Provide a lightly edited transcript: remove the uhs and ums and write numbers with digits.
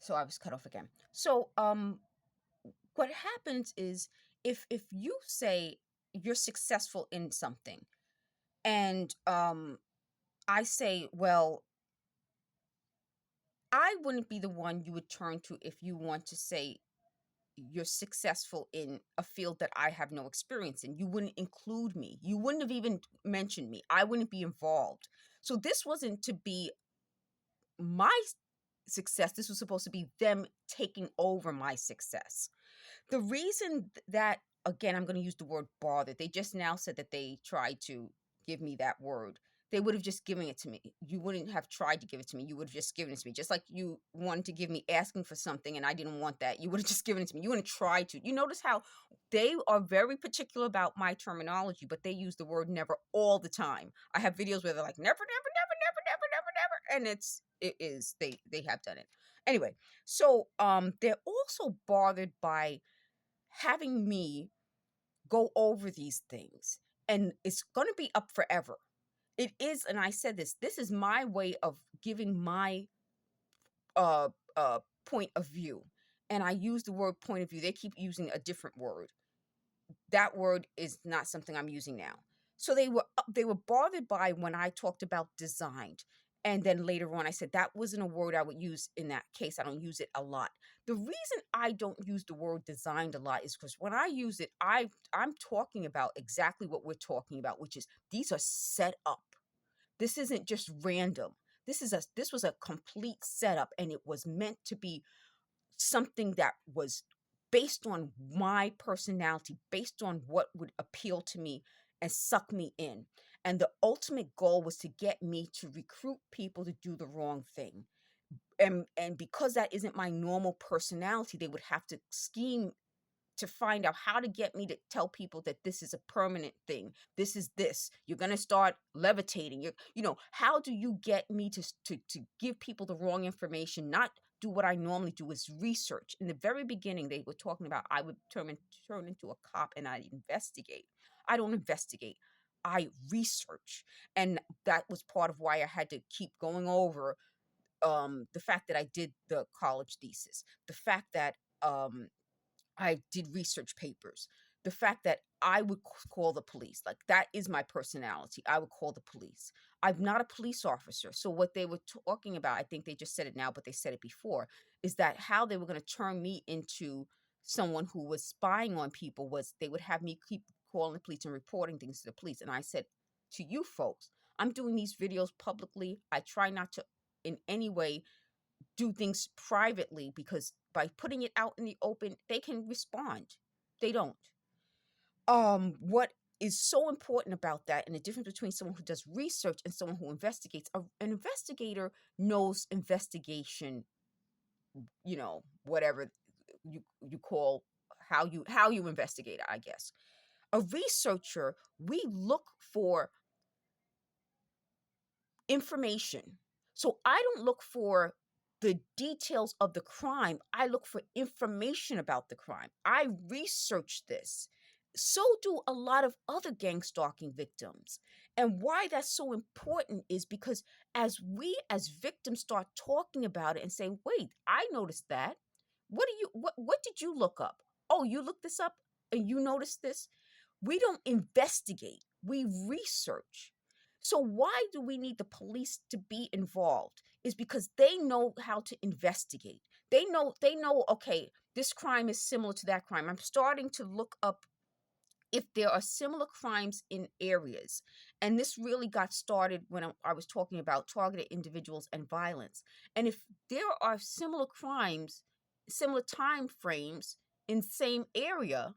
So I was cut off again. So what happens is if you say you're successful in something and I say, well, I wouldn't be the one you would turn to if you want to say you're successful in a field that I have no experience in. You wouldn't include me. You wouldn't have even mentioned me. I wouldn't be involved. So this wasn't to be my success. This was supposed to be them taking over my success. The reason that, again, I'm going to use the word bother. They just now said that they tried to give me that word. They would have just given it to me. You wouldn't have tried to give it to me. You would have just given it to me. Just like you wanted to give me asking for something and I didn't want that. You would have just given it to me. You wouldn't try to. You notice how they are very particular about my terminology, but they use the word never all the time. I have videos where they're like, never, never, never, never, never, never, never. And they have done it. Anyway, so they're also bothered by having me go over these things, and it's going to be up forever. It is, and I said this is my way of giving my uh point of view. And I use the word point of view. They keep using a different word. That word is not something I'm using now. So they were bothered by when I talked about designed. And then later on, I said that wasn't a word I would use in that case. I don't use it a lot. The reason I don't use the word designed a lot is because when I use it, I'm talking about exactly what we're talking about, which is these are set up. This isn't just random. This was a complete setup, and it was meant to be something that was based on my personality, based on what would appeal to me and suck me in. And the ultimate goal was to get me to recruit people to do the wrong thing. And because that isn't my normal personality, they would have to scheme to find out how to get me to tell people that this is a permanent thing. This is this. You're going to start levitating. How do you get me to give people the wrong information, not do what I normally do is research. In the very beginning, they were talking about I would turn into a cop and I'd investigate. I don't investigate. I research. And that was part of why I had to keep going over the fact that I did the college thesis, the fact that I did research papers. The fact that I would call the police, like that is my personality. I would call the police. I'm not a police officer. So what they were talking about, I think they just said it now, but they said it before, is that how they were going to turn me into someone who was spying on people was they would have me keep calling the police and reporting things to the police. And I said to you folks, I'm doing these videos publicly. I try not to in any way do things privately because by putting it out in the open, they can respond. They don't. What is so important about that and the difference between someone who does research and someone who investigates, an investigator knows investigation, whatever you call how you investigate, I guess. A researcher, we look for information. So I don't look for the details of the crime. I look for information about the crime. I research this. So do a lot of other gang stalking victims. And why that's so important is because as we as victims start talking about it and say, wait, I noticed that. What did you look up? Oh, you looked this up and you noticed this? We don't investigate. We research. So why do we need the police to be involved? Is because they know how to investigate. They know, okay, this crime is similar to that crime. I'm starting to look up if there are similar crimes in areas. And this really got started when I was talking about targeted individuals and violence. And if there are similar crimes, similar time frames in same area,